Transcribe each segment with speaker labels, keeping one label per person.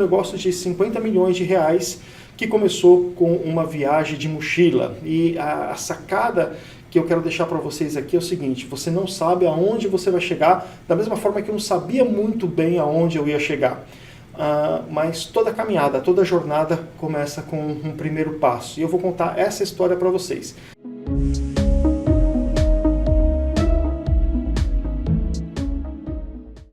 Speaker 1: negócio de 50 milhões de reais que começou com uma viagem de mochila. E a sacada que eu quero deixar para vocês aqui é o seguinte: você não sabe aonde você vai chegar, da mesma forma que eu não sabia muito bem aonde eu ia chegar. Mas toda caminhada, toda jornada começa com um primeiro passo. E eu vou contar essa história para vocês.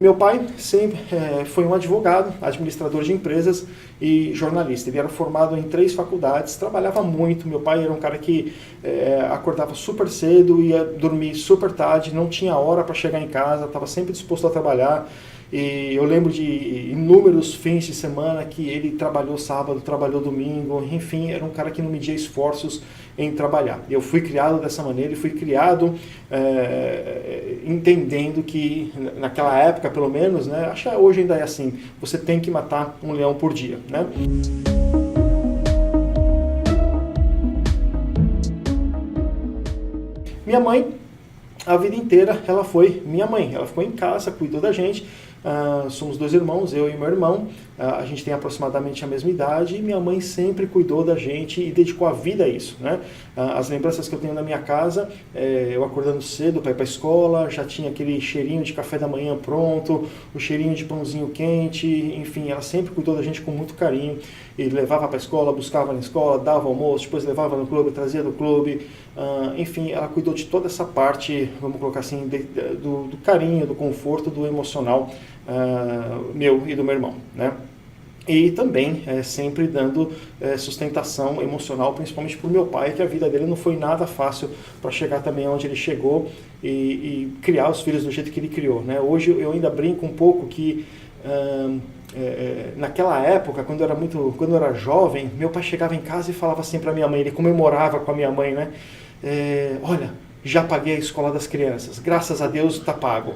Speaker 1: Meu pai sempre foi um advogado, administrador de empresas e jornalista. Ele era formado em 3 faculdades, trabalhava muito. Meu pai era um cara que acordava super cedo, ia dormir super tarde, não tinha hora para chegar em casa, estava sempre disposto a trabalhar. E eu lembro de inúmeros fins de semana que ele trabalhou sábado, trabalhou domingo, enfim, era um cara que não media esforços em trabalhar. Eu fui criado dessa maneira e fui criado entendendo que, naquela época pelo menos, né, acho que hoje ainda é assim, você tem que matar um leão por dia, né? Minha mãe, a vida inteira, ela foi minha mãe. Ela ficou em casa, cuidou da gente. Somos 2 irmãos, eu e meu irmão. A gente tem aproximadamente a mesma idade e minha mãe sempre cuidou da gente e dedicou a vida a isso, né? As lembranças que eu tenho na minha casa, eu acordando cedo para ir para a escola, já tinha aquele cheirinho de café da manhã pronto, o cheirinho de pãozinho quente, enfim, ela sempre cuidou da gente com muito carinho e levava para a escola, buscava na escola, dava almoço, depois levava no clube, trazia do clube, enfim, ela cuidou de toda essa parte, vamos colocar assim, do carinho, do conforto, do emocional meu e do meu irmão, né? E também sempre dando sustentação emocional, principalmente para o meu pai, que a vida dele não foi nada fácil para chegar também onde ele chegou e criar os filhos do jeito que ele criou, né? Hoje eu ainda brinco um pouco que naquela época, quando eu era jovem, meu pai chegava em casa e falava assim para minha mãe, ele comemorava com a minha mãe, né? Olha, já paguei a escola das crianças, graças a Deus está pago.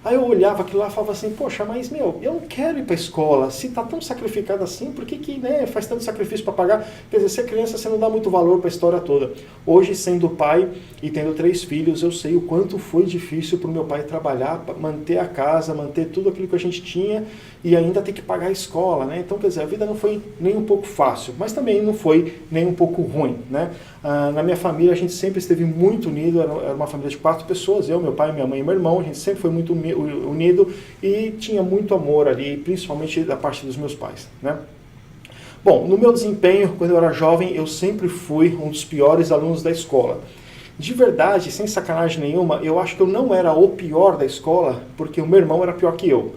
Speaker 1: Aí eu olhava aquilo lá e falava assim, poxa, mas eu não quero ir para a escola, se está tão sacrificado assim, por que né, faz tanto sacrifício para pagar? Quer dizer, se é criança, você não dá muito valor para a história toda. Hoje, sendo pai e tendo 3 filhos, eu sei o quanto foi difícil para o meu pai trabalhar, manter a casa, manter tudo aquilo que a gente tinha e ainda ter que pagar a escola, né? Então, quer dizer, a vida não foi nem um pouco fácil, mas também não foi nem um pouco ruim, né? Na minha família, a gente sempre esteve muito unido, era uma família de 4 pessoas, eu, meu pai, minha mãe e meu irmão, a gente sempre foi muito unido e tinha muito amor ali, principalmente da parte dos meus pais, né? Bom, no meu desempenho, quando eu era jovem, eu sempre fui um dos piores alunos da escola. De verdade, sem sacanagem nenhuma, eu acho que eu não era o pior da escola, porque o meu irmão era pior que eu.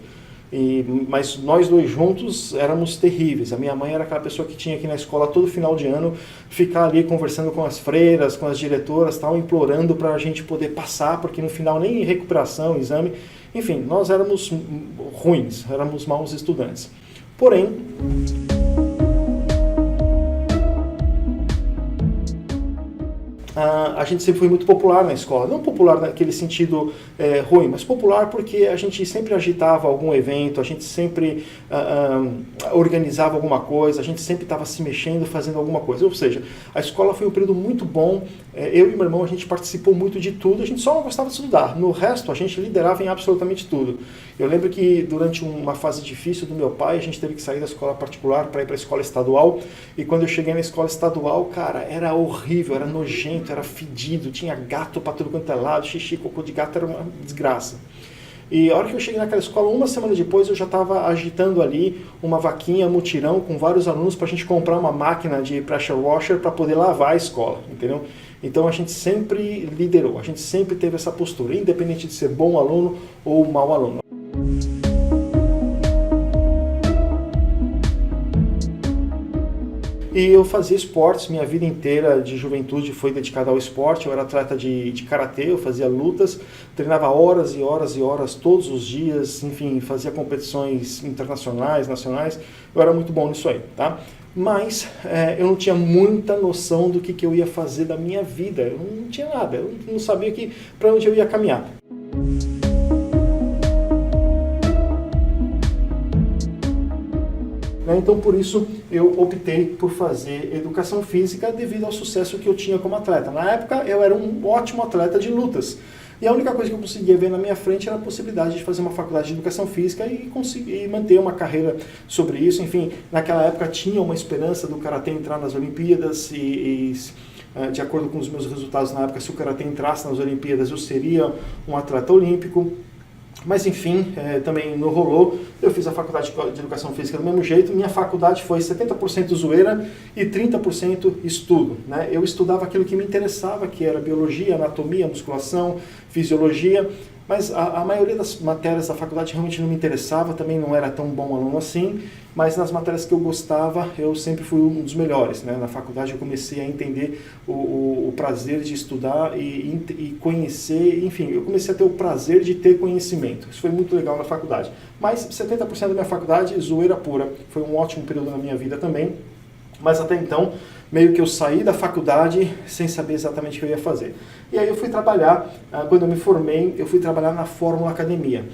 Speaker 1: Mas nós 2 juntos éramos terríveis. A minha mãe era aquela pessoa que tinha que ir na escola todo final de ano ficar ali conversando com as freiras, com as diretoras, tal, implorando para a gente poder passar, porque no final nem recuperação, exame, enfim, nós éramos ruins, éramos maus estudantes. Porém, a gente sempre foi muito popular na escola. Não popular naquele sentido ruim, mas popular porque a gente sempre agitava algum evento, a gente sempre organizava alguma coisa, a gente sempre estava se mexendo, fazendo alguma coisa. Ou seja, a escola foi um período muito bom. Eu e meu irmão, a gente participou muito de tudo, a gente só não gostava de estudar. No resto, a gente liderava em absolutamente tudo. Eu lembro que durante uma fase difícil do meu pai, a gente teve que sair da escola particular para ir para a escola estadual. E quando eu cheguei na escola estadual, cara, era horrível, era nojento, era fedido, tinha gato para tudo quanto é lado, xixi, cocô de gato, era uma desgraça. E a hora que eu cheguei naquela escola, uma semana depois, eu já estava agitando ali uma vaquinha, mutirão, com vários alunos para a gente comprar uma máquina de pressure washer para poder lavar a escola, entendeu? Então a gente sempre liderou, a gente sempre teve essa postura, independente de ser bom aluno ou mau aluno. E eu fazia esportes, minha vida inteira de juventude foi dedicada ao esporte. Eu era atleta de karatê, eu fazia lutas, treinava horas e horas e horas todos os dias, enfim, fazia competições internacionais, nacionais. Eu era muito bom nisso aí, tá? Mas eu não tinha muita noção do que eu ia fazer da minha vida, eu não tinha nada, eu não sabia para onde eu ia caminhar. Então, por isso, eu optei por fazer educação física devido ao sucesso que eu tinha como atleta. Na época, eu era um ótimo atleta de lutas. E a única coisa que eu conseguia ver na minha frente era a possibilidade de fazer uma faculdade de educação física e conseguir manter uma carreira sobre isso. Enfim, naquela época tinha uma esperança do karatê entrar nas Olimpíadas de acordo com os meus resultados na época, se o karatê entrasse nas Olimpíadas, eu seria um atleta olímpico. Mas enfim, também não rolou. Eu fiz a faculdade de educação física do mesmo jeito. Minha faculdade foi 70% zoeira e 30% estudo, né? Eu estudava aquilo que me interessava, que era biologia, anatomia, musculação, fisiologia. Mas a maioria das matérias da faculdade realmente não me interessava, também não era tão bom aluno assim, mas nas matérias que eu gostava, eu sempre fui um dos melhores, né? Na faculdade eu comecei a entender o prazer de estudar e conhecer, enfim, eu comecei a ter o prazer de ter conhecimento. Isso foi muito legal na faculdade. Mas 70% da minha faculdade, zoeira pura, foi um ótimo período na minha vida também, mas até então, meio que eu saí da faculdade sem saber exatamente o que eu ia fazer. E aí eu fui trabalhar, quando eu me formei, eu fui trabalhar na Fórmula Academia.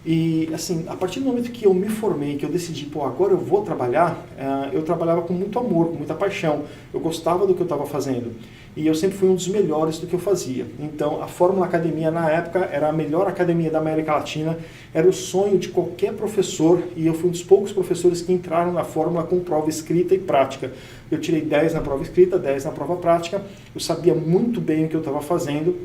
Speaker 1: E assim, a partir do momento que eu me formei, que eu decidi, pô, agora eu vou trabalhar, eu trabalhava com muito amor, com muita paixão. Eu gostava do que eu estava fazendo. E eu sempre fui um dos melhores do que eu fazia. Então, a Fórmula Academia, na época, era a melhor academia da América Latina. Era o sonho de qualquer professor. E eu fui um dos poucos professores que entraram na Fórmula com prova escrita e prática. Eu tirei 10 na prova escrita, 10 na prova prática. Eu sabia muito bem o que eu estava fazendo.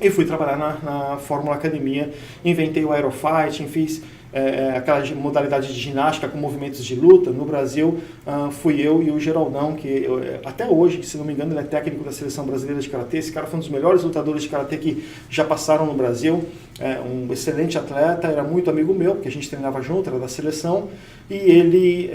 Speaker 1: E fui trabalhar na Fórmula Academia, inventei o Aerofighting, fiz aquela modalidade de ginástica com movimentos de luta. No Brasil, fui eu e o Geraldão, que até hoje, se não me engano, ele é técnico da Seleção Brasileira de Karatê. Esse cara foi um dos melhores lutadores de Karatê que já passaram no Brasil, um excelente atleta, era muito amigo meu, porque a gente treinava junto, era da seleção, e ele,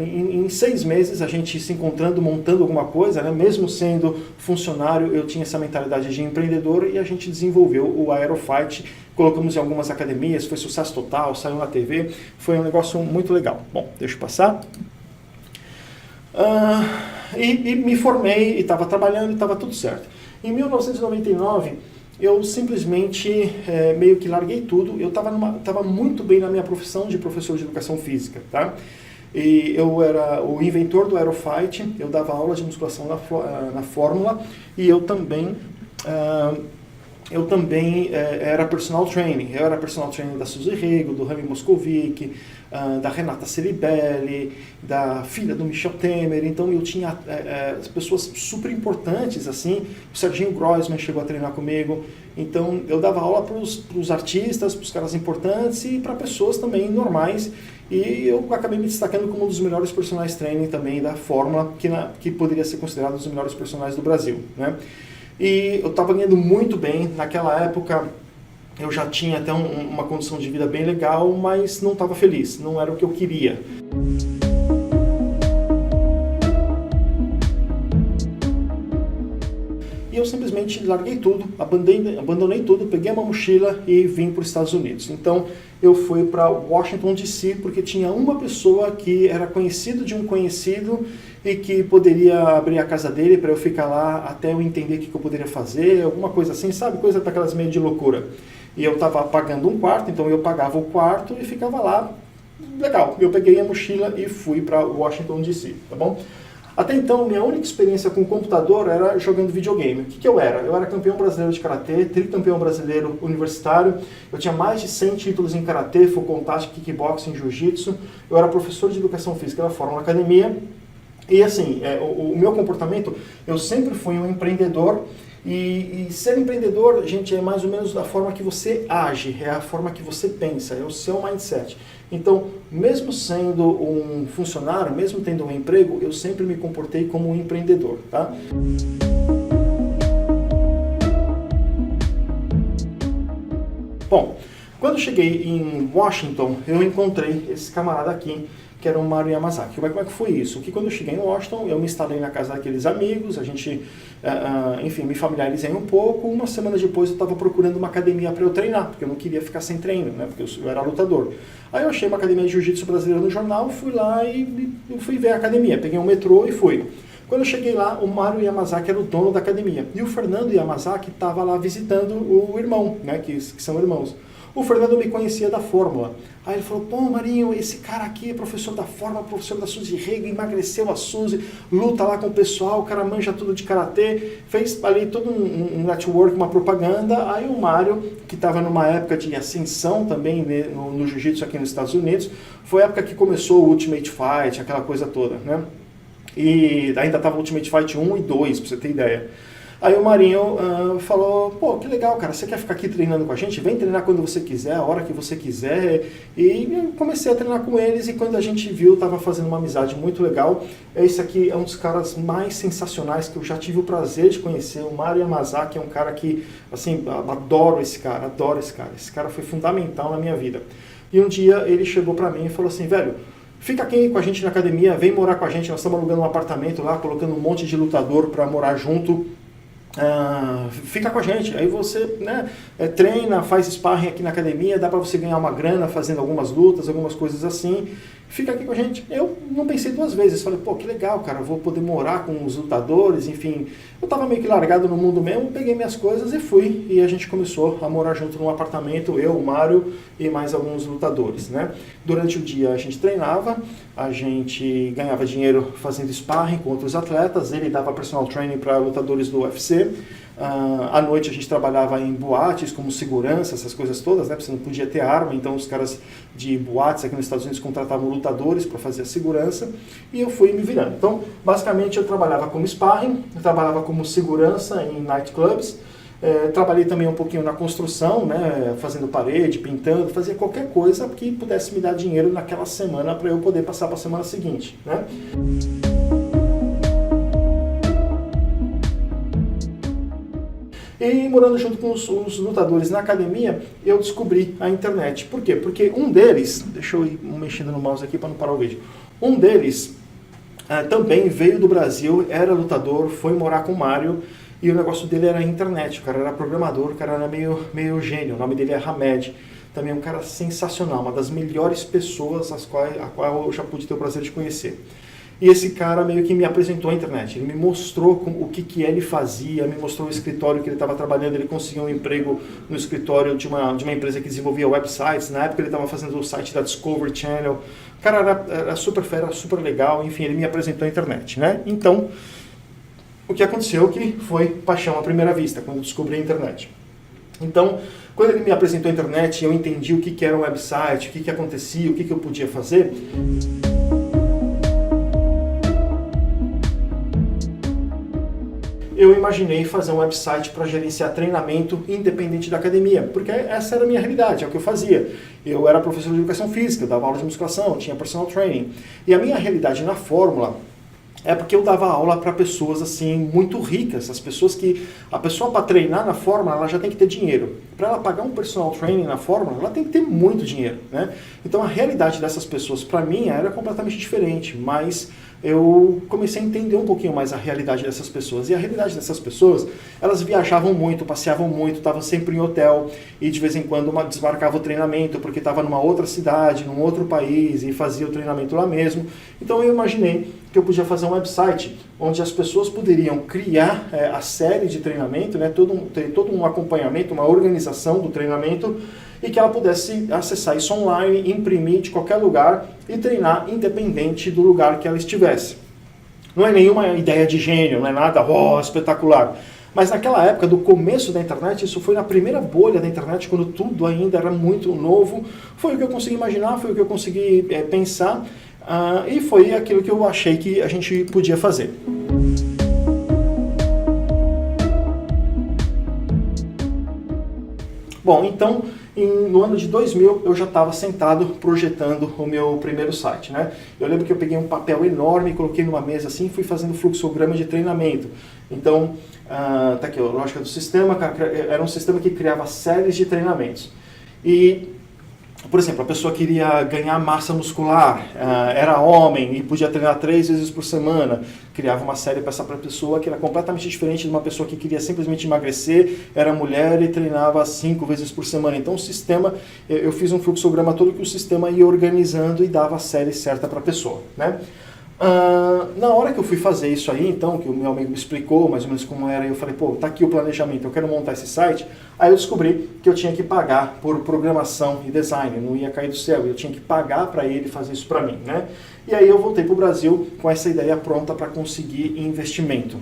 Speaker 1: em 6 meses, a gente se encontrando, montando alguma coisa, né? Mesmo sendo funcionário, eu tinha essa mentalidade de empreendedor e a gente desenvolveu o Aerofight. Colocamos em algumas academias, foi sucesso total, saiu na TV, foi um negócio muito legal. Bom, deixa eu passar. E me formei, e estava trabalhando, e estava tudo certo. Em 1999, eu simplesmente meio que larguei tudo. Eu estava muito bem na minha profissão de professor de educação física, tá? E eu era o inventor do Aerofight, eu dava aula de musculação na Fórmula, e eu também era personal training. Eu era personal trainer da Suzy Rego, do Rami Moscovic, da Renata Ceribelli, da filha do Michel Temer. Então eu tinha pessoas super importantes, assim. O Serginho Groisman chegou a treinar comigo. Então eu dava aula para os artistas, para os caras importantes e para pessoas também normais. E eu acabei me destacando como um dos melhores personagens training também da Fórmula, que poderia ser considerado um dos melhores personagens do Brasil, né? E eu estava ganhando muito bem. Naquela época eu já tinha até uma condição de vida bem legal, mas não estava feliz, não era o que eu queria. E eu simplesmente larguei tudo, abandonei tudo, peguei uma mochila e vim para os Estados Unidos. Então eu fui para Washington DC porque tinha uma pessoa que era conhecido de um conhecido e que poderia abrir a casa dele para eu ficar lá até eu entender o que eu poderia fazer, alguma coisa assim, sabe? Coisa daquelas meio de loucura. E eu estava pagando um quarto, então eu pagava o quarto e ficava lá. Legal, eu peguei a mochila e fui para Washington DC, tá bom? Até então, minha única experiência com computador era jogando videogame. O que eu era? Eu era campeão brasileiro de karatê, tricampeão brasileiro universitário, eu tinha mais de 100 títulos em karatê, full contact, kickboxing, jiu-jitsu, eu era professor de educação física da Fórmula Academia, e assim, o meu comportamento, eu sempre fui um empreendedor, e ser empreendedor, gente, é mais ou menos da forma que você age, é a forma que você pensa, é o seu mindset. Então, mesmo sendo um funcionário, mesmo tendo um emprego, eu sempre me comportei como um empreendedor, tá? Bom, quando eu cheguei em Washington, eu encontrei esse camarada aqui, que era o Mario Yamazaki. Como é que foi isso? Que quando eu cheguei em Washington, eu me instalei na casa daqueles amigos, a gente, enfim, me familiarizei um pouco. Uma semana depois eu estava procurando uma academia para eu treinar, porque eu não queria ficar sem treino, né? Porque eu era lutador. Aí eu achei uma academia de jiu-jitsu brasileira no jornal, fui lá e fui ver a academia. Peguei um metrô e fui. Quando eu cheguei lá, o Mario Yamazaki era o dono da academia. E o Fernando Yamazaki estava lá visitando o irmão, né? Que são irmãos. O Fernando me conhecia da Fórmula. Aí ele falou, pô, Marinho, esse cara aqui é professor da Fórmula, professor da Suzy Rego, emagreceu a Suzy, luta lá com o pessoal, o cara manja tudo de karatê, fez ali todo um network, uma propaganda. Aí o Mário, que estava numa época de ascensão também no jiu-jitsu aqui nos Estados Unidos, foi a época que começou o Ultimate Fight, aquela coisa toda, né? E ainda estava Ultimate Fight 1 e 2, pra você ter ideia. Aí o Marinho falou, pô, que legal, cara, você quer ficar aqui treinando com a gente? Vem treinar quando você quiser, a hora que você quiser. E eu comecei a treinar com eles e quando a gente viu, estava fazendo uma amizade muito legal. Esse aqui é um dos caras mais sensacionais que eu já tive o prazer de conhecer, o Mário Yamazaki, é um cara que, assim, adoro esse cara, adoro esse cara. Esse cara foi fundamental na minha vida. E um dia ele chegou pra mim e falou assim, velho, fica aqui com a gente na academia, vem morar com a gente, nós estamos alugando um apartamento lá, colocando um monte de lutador para morar junto. Fica com a gente, aí você, né, treina, faz sparring aqui na academia, dá para você ganhar uma grana fazendo algumas lutas, algumas coisas assim, fica aqui com a gente. Eu não pensei duas vezes, falei, pô, que legal, cara, vou poder morar com os lutadores, enfim, eu tava meio que largado no mundo mesmo, peguei minhas coisas e fui, e a gente começou a morar junto num apartamento, eu, o Mário e mais alguns lutadores, né. Durante o dia a gente treinava, a gente ganhava dinheiro fazendo sparring com outros atletas, ele dava personal training para lutadores do UFC. À noite a gente trabalhava em boates como segurança, essas coisas todas, né? Porque você não podia ter arma, então os caras de boates aqui nos Estados Unidos contratavam lutadores para fazer a segurança e eu fui me virando. Então, basicamente eu trabalhava como sparring, eu trabalhava como segurança em nightclubs, trabalhei também um pouquinho na construção, né? Fazendo parede, pintando, fazia qualquer coisa que pudesse me dar dinheiro naquela semana para eu poder passar para a semana seguinte, né? E morando junto com os lutadores na academia, eu descobri a internet. Por quê? Porque um deles, deixa eu ir mexendo no mouse aqui para não parar o vídeo, um deles também veio do Brasil, era lutador, foi morar com o Mário, e o negócio dele era a internet, o cara era programador, o cara era meio gênio, o nome dele é Hamed, também um cara sensacional, uma das melhores pessoas a qual eu já pude ter o prazer de conhecer. E esse cara meio que me apresentou a internet, ele me mostrou o que ele fazia, me mostrou o escritório que ele estava trabalhando, ele conseguiu um emprego no escritório de uma empresa que desenvolvia websites, na época ele estava fazendo o site da Discovery Channel, o cara era super fera, super legal, enfim, ele me apresentou a internet, né? Então, o que aconteceu que foi paixão à primeira vista, quando eu descobri a internet. Então, quando ele me apresentou a internet, eu entendi o que era um website, o que acontecia, o que eu podia fazer. Eu imaginei fazer um website para gerenciar treinamento independente da academia, porque essa era a minha realidade, é o que eu fazia. Eu era professor de educação física, eu dava aula de musculação, tinha personal training. E a minha realidade na Fórmula é porque eu dava aula para pessoas assim muito ricas, as pessoas que a pessoa para treinar na Fórmula ela já tem que ter dinheiro. Para ela pagar um personal training na Fórmula, ela tem que ter muito dinheiro, né? Então a realidade dessas pessoas para mim era completamente diferente, mas eu comecei a entender um pouquinho mais a realidade dessas pessoas. E a realidade dessas pessoas, elas viajavam muito, passeavam muito, estavam sempre em hotel e de vez em quando desmarcava o treinamento porque estava numa outra cidade, num outro país e fazia o treinamento lá mesmo. Então eu imaginei que eu podia fazer um website onde as pessoas poderiam criar a série de treinamento, né, ter todo um acompanhamento, uma organização do treinamento e que ela pudesse acessar isso online, imprimir de qualquer lugar e treinar independente do lugar que ela estivesse. Não é nenhuma ideia de gênio, não é nada espetacular. Mas naquela época, do começo da internet, isso foi na primeira bolha da internet, quando tudo ainda era muito novo, foi o que eu consegui imaginar, foi o que eu consegui pensar e foi aquilo que eu achei que a gente podia fazer. Bom, então, no ano de 2000, eu já estava sentado projetando o meu primeiro site, né? Eu lembro que eu peguei um papel enorme, coloquei numa mesa assim, fui fazendo fluxograma de treinamento. Então, tá aqui, a lógica do sistema, era um sistema que criava séries de treinamentos. E, por exemplo, a pessoa queria ganhar massa muscular, era homem e podia treinar 3 vezes por semana, criava uma série para essa pessoa que era completamente diferente de uma pessoa que queria simplesmente emagrecer, era mulher e treinava 5 vezes por semana. Então o sistema, eu fiz um fluxograma todo que o sistema ia organizando e dava a série certa para a pessoa, né? Na hora que eu fui fazer isso aí, então, que o meu amigo me explicou mais ou menos como era, eu falei, pô, tá aqui o planejamento, eu quero montar esse site. Aí eu descobri que eu tinha que pagar por programação e design, não ia cair do céu, eu tinha que pagar para ele fazer isso para mim, né? E aí eu voltei para o Brasil com essa ideia pronta para conseguir investimento.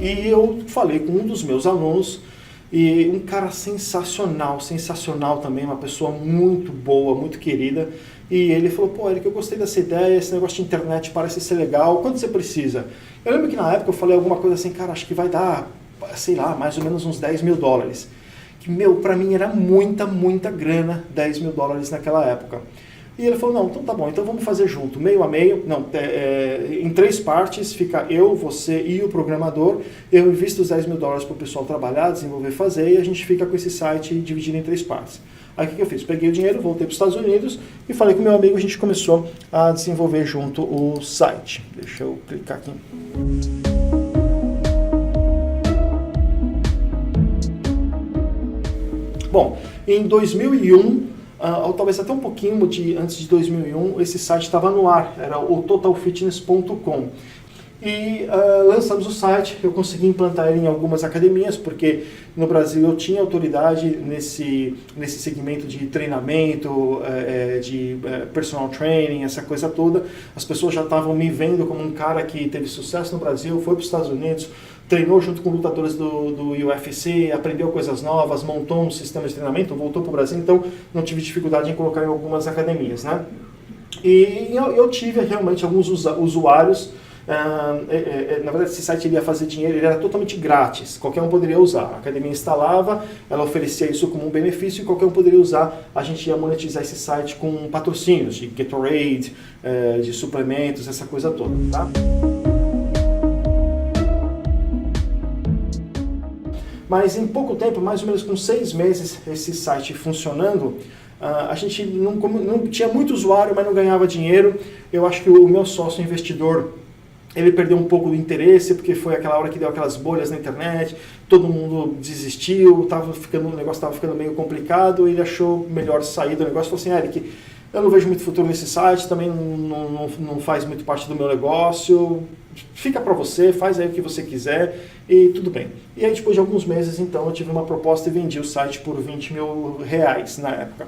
Speaker 1: E eu falei com um dos meus alunos, e um cara sensacional, sensacional também, uma pessoa muito boa, muito querida. E ele falou, pô, Eric, eu gostei dessa ideia, esse negócio de internet parece ser legal, quanto você precisa? Eu lembro que na época eu falei alguma coisa assim, cara, acho que vai dar, sei lá, mais ou menos uns $10 mil. Que, meu, pra mim era muita, muita grana, $10 mil naquela época. E ele falou, não, então tá bom, então vamos fazer junto, meio a meio, não, em 3 partes, fica eu, você e o programador, eu invisto os $10 mil para o pessoal trabalhar, desenvolver, fazer, e a gente fica com esse site dividido em 3 partes. Aí o que eu fiz? Peguei o dinheiro, voltei para os Estados Unidos e falei com o meu amigo, a gente começou a desenvolver junto o site. Deixa eu clicar aqui. Bom, em 2001, ou talvez até um pouquinho antes de 2001, esse site estava no ar, era o totalfitness.com. E lançamos o site, eu consegui implantar ele em algumas academias, porque no Brasil eu tinha autoridade nesse segmento de treinamento, de personal training, essa coisa toda. As pessoas já estavam me vendo como um cara que teve sucesso no Brasil, foi para os Estados Unidos, treinou junto com lutadores do UFC, aprendeu coisas novas, montou um sistema de treinamento, voltou para o Brasil, então não tive dificuldade em colocar em algumas academias, né? E eu tive realmente alguns usuários. Na verdade, esse site ele ia fazer dinheiro, ele era totalmente grátis, qualquer um poderia usar. A academia instalava, ela oferecia isso como um benefício e qualquer um poderia usar. A gente ia monetizar esse site com patrocínios de Gatorade, de suplementos, essa coisa toda, tá? Mas em pouco tempo, mais ou menos com 6 meses, esse site funcionando, a gente não tinha muito usuário, mas não ganhava dinheiro. Eu acho que o meu sócio investidor, ele perdeu um pouco do interesse, porque foi aquela hora que deu aquelas bolhas na internet, todo mundo desistiu, o negócio estava ficando meio complicado, ele achou melhor sair do negócio, falou assim, Eric, eu não vejo muito futuro nesse site, também não faz muito parte do meu negócio, fica para você, faz aí o que você quiser e tudo bem. E aí depois de alguns meses, então, eu tive uma proposta e vendi o site por R$20 mil na época.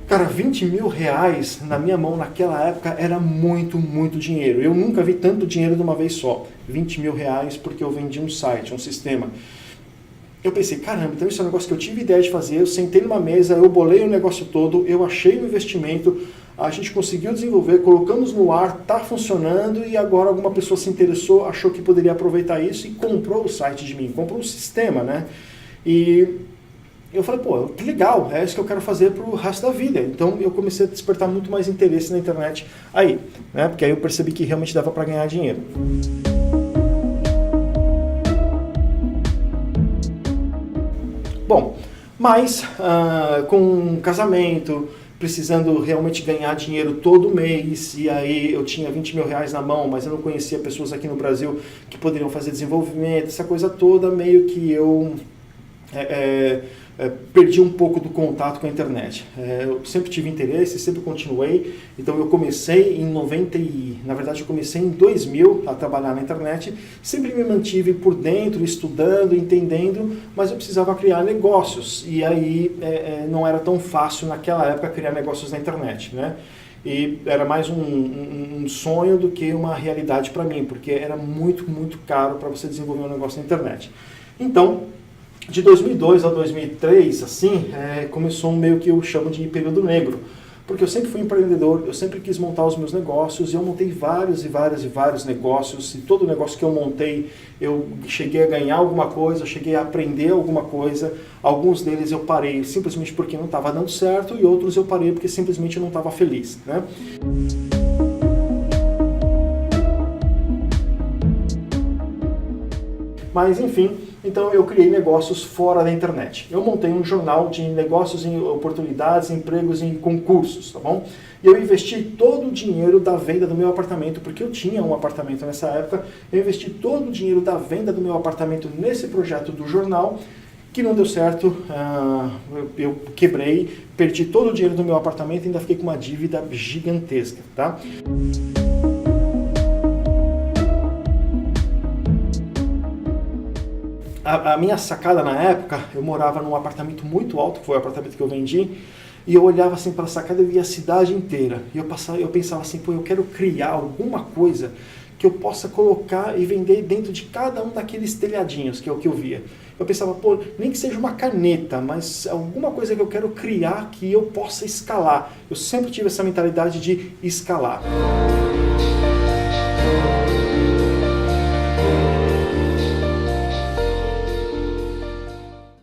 Speaker 1: Cara, R$20 mil na minha mão naquela época era muito, muito dinheiro. Eu nunca vi tanto dinheiro de uma vez só. R$20 mil porque eu vendi um site, um sistema. Eu pensei, caramba, então isso é um negócio que eu tive ideia de fazer, eu sentei numa mesa, eu bolei o negócio todo, eu achei o investimento, a gente conseguiu desenvolver, colocamos no ar, está funcionando e agora alguma pessoa se interessou, achou que poderia aproveitar isso e comprou o site de mim, comprou o sistema, né? E eu falei, pô, que legal, é isso que eu quero fazer pro resto da vida. Então eu comecei a despertar muito mais interesse na internet aí, né? Porque aí eu percebi que realmente dava para ganhar dinheiro. Bom, mas com um casamento, precisando realmente ganhar dinheiro todo mês, e aí eu tinha R$20 mil na mão, mas eu não conhecia pessoas aqui no Brasil que poderiam fazer desenvolvimento, essa coisa toda, meio que eu perdi um pouco do contato com a internet. Eu sempre tive interesse, sempre continuei, então eu comecei eu comecei em 2000 a trabalhar na internet, sempre me mantive por dentro, estudando, entendendo, mas eu precisava criar negócios, e aí não era tão fácil naquela época criar negócios na internet, né? E era mais um sonho do que uma realidade para mim, porque era muito, muito caro para você desenvolver um negócio na internet. Então, de 2002 a 2003, assim, começou meio que eu chamo de período negro, porque eu sempre fui empreendedor, eu sempre quis montar os meus negócios, e eu montei vários negócios, e todo negócio que eu montei, eu cheguei a ganhar alguma coisa, eu cheguei a aprender alguma coisa, alguns deles eu parei simplesmente porque não estava dando certo, e outros eu parei porque simplesmente eu não estava feliz, né? Mas enfim, então eu criei negócios fora da internet. Eu montei um jornal de negócios em oportunidades, empregos em concursos, tá bom? E eu investi todo o dinheiro da venda do meu apartamento, porque eu tinha um apartamento nessa época, eu investi todo o dinheiro da venda do meu apartamento nesse projeto do jornal, que não deu certo, eu quebrei, perdi todo o dinheiro do meu apartamento e ainda fiquei com uma dívida gigantesca, tá? A minha sacada na época, eu morava num apartamento muito alto, que foi o apartamento que eu vendi, e eu olhava assim para a sacada e via a cidade inteira. E eu pensava assim, pô, eu quero criar alguma coisa que eu possa colocar e vender dentro de cada um daqueles telhadinhos, que é o que eu via. Eu pensava, pô, nem que seja uma caneta, mas alguma coisa que eu quero criar que eu possa escalar. Eu sempre tive essa mentalidade de escalar.